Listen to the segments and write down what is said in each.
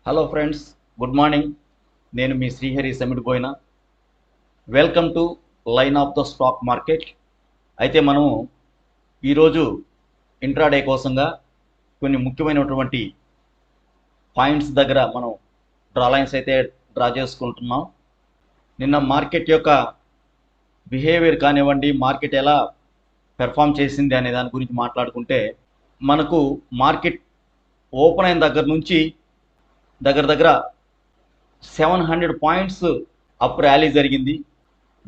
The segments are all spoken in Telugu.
Hello friends, good morning. నేను మీ శ్రీహరి సమిడిపోయిన. Welcome to line of the stock market. అయితే మనము ఈరోజు ఇంట్రాడే కోసంగా కొన్ని ముఖ్యమైనటువంటి పాయింట్స్ దగ్గర మనం డ్రా లైన్స్ అయితే డ్రా చేసుకుంటున్నాం. నిన్న మార్కెట్ యొక్క బిహేవియర్ కానివ్వండి, మార్కెట్ ఎలా పెర్ఫామ్ చేసింది అనే దాని గురించి మాట్లాడుకుంటే, మనకు మార్కెట్ ఓపెన్ అయిన దగ్గర నుంచి దగ్గర 700 పాయింట్స్ అప్ ర్యాలీ జరిగింది.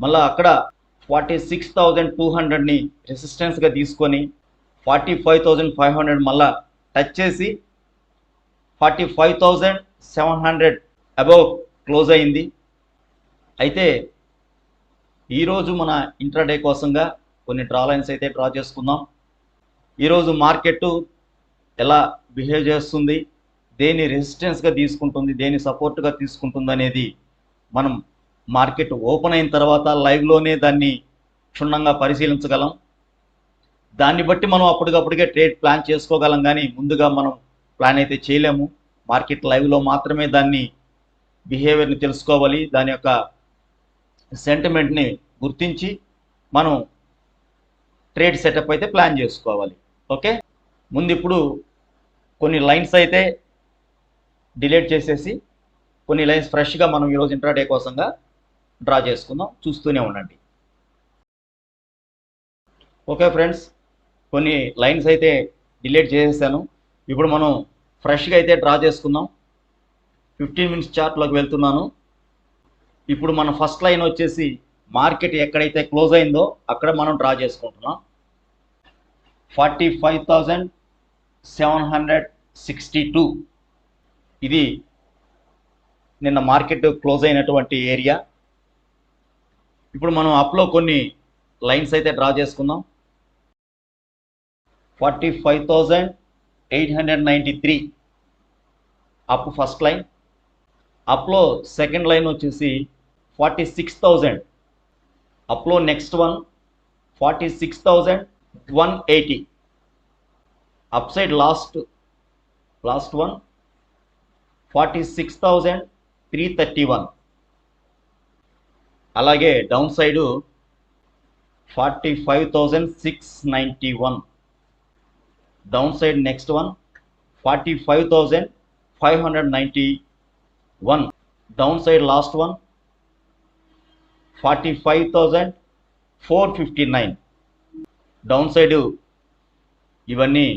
మళ్ళీ అక్కడ 46,200ని రెసిస్టెన్స్గా తీసుకొని 45,500 మళ్ళా టచ్ చేసి 45,700 అబౌవ్ క్లోజ్ అయింది. అయితే ఈరోజు మన ఇంట్రాడే కోసంగా కొన్ని డ్రా లైన్స్ అయితే డ్రా చేసుకుందాం. ఈరోజు మార్కెట్ ఎలా బిహేవ్ చేస్తుంది, దేని రెసిస్టెన్స్గా తీసుకుంటుంది, దేని సపోర్ట్గా తీసుకుంటుంది అనేది మనం మార్కెట్ ఓపెన్ అయిన తర్వాత లైవ్లోనే దాన్ని క్షుణ్ణంగా పరిశీలించగలం. దాన్ని బట్టి మనం అప్పటికప్పుడికే ట్రేడ్ ప్లాన్ చేసుకోగలం, కానీ ముందుగా మనం ప్లాన్ అయితే చేయలేము. మార్కెట్ లైవ్లో మాత్రమే దాన్ని బిహేవియర్ని తెలుసుకోవాలి, దాని యొక్క సెంటిమెంట్ని గుర్తించి మనం ట్రేడ్ సెటప్ అయితే ప్లాన్ చేసుకోవాలి. ఓకే, ముందు ఇప్పుడు కొన్ని లైన్స్ అయితే డిలీట్ చేసేసి కొన్ని లైన్స్ ఫ్రెష్గా మనం ఈరోజు ఇంట్రాడే కోసంగా డ్రా చేసుకుందాం. చూస్తూనే ఉండండి. ఓకే ఫ్రెండ్స్, కొన్ని లైన్స్ అయితే డిలీట్ చేసేసాను. ఇప్పుడు మనం ఫ్రెష్గా అయితే డ్రా చేసుకుందాం. 15 మినిట్స్ చార్ట్లోకి వెళ్తున్నాను. ఇప్పుడు మన ఫస్ట్ లైన్ వచ్చేసి మార్కెట్ ఎక్కడైతే క్లోజ్ అయిందో అక్కడ మనం డ్రా చేసుకుంటున్నాం. 45,762 ఇది నిన్న మార్కెట్ క్లోజ్ అయినటువంటి ఏరియా. ఇప్పుడు మనం అప్లో కొన్ని లైన్స్ అయితే డ్రా చేసుకుందాం. 45,893 అప్ ఫస్ట్ లైన్. అప్లో సెకండ్ లైన్ వచ్చేసి 46,000. అప్లో next one 46,180. Up side last one 46,331. అలాగే down side 45,691. Down side next one 45,591. Down side last one 45,459. Down side ఇవన్నీ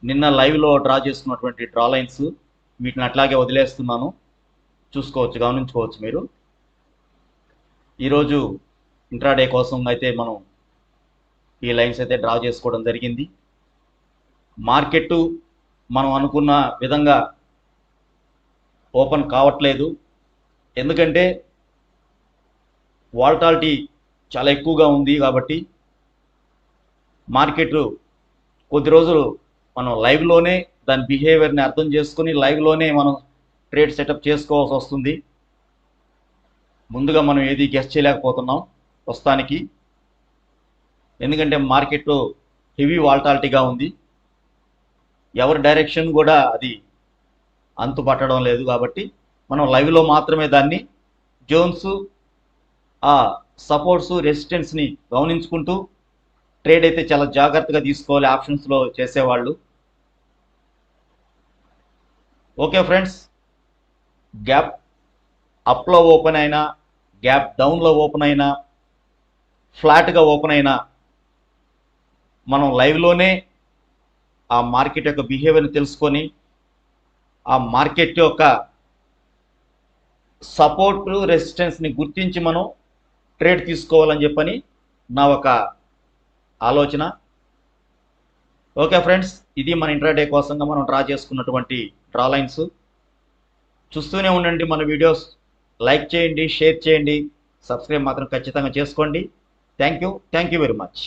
నిన్న లైవ్లో డ్రా చేసుకున్నటువంటి డ్రా లైన్స్. వీటిని అట్లాగే వదిలేస్తున్నాను, చూసుకోవచ్చు, గమనించుకోవచ్చు మీరు. ఈరోజు ఇంట్రాడే కోసం అయితే మనం ఈ లైన్స్ అయితే డ్రా చేసుకోవడం జరిగింది. మార్కెట్ మనం అనుకున్న విధంగా ఓపెన్ కావట్లేదు, ఎందుకంటే వాల్టాలిటీ చాలా ఎక్కువగా ఉంది. కాబట్టి మార్కెట్ కొద్ది రోజులు మనం లైవ్లోనే దాని బిహేవియర్ని అర్థం చేసుకుని లైవ్లోనే మనం ట్రేడ్ సెటప్ చేసుకోవాల్సి వస్తుంది. ముందుగా మనం ఏది గెస్ చేయలేకపోతున్నాం ప్రస్తుతానికి, ఎందుకంటే మార్కెట్ హెవీ వాల్టాలిటీగా ఉంది. ఎవరి డైరెక్షన్ కూడా అది అంతు పట్టడం లేదు. కాబట్టి మనం లైవ్లో మాత్రమే దాన్ని జోన్స్, ఆ సపోర్ట్స్, రెసిస్టెన్స్ని గమనించుకుంటూ ట్రేడ్ అయితే చాలా జాగ్రత్తగా తీసుకోవాలి ఆప్షన్స్లో చేసేవాళ్ళు. ఓకే ఫ్రెండ్స్, గ్యాప్ అప్లో ఓపెన్ అయినా, గ్యాప్ డౌన్లో ఓపెన్ అయినా, ఫ్లాట్గా ఓపెన్ అయినా మనం లైవ్లోనే ఆ మార్కెట్ యొక్క బిహేవియర్ని తెలుసుకొని ఆ మార్కెట్ యొక్క సపోర్ట్, రెసిస్టెన్స్ని గుర్తించి మనం ట్రేడ్ తీసుకోవాలని చెప్పని నా ఒక ఆలోచన. ఓకే ఫ్రెండ్స్, ఇది మన ఇంట్రాడే కోసంగా మనం డ్రా చేసుకున్నటువంటి డ్రా లైన్స్. చూస్తూనే ఉండండి మన వీడియోస్. లైక్ చేయండి, షేర్ చేయండి, సబ్స్క్రైబ్ మాత్రం ఖచ్చితంగా చేసుకోండి. Thank you very much.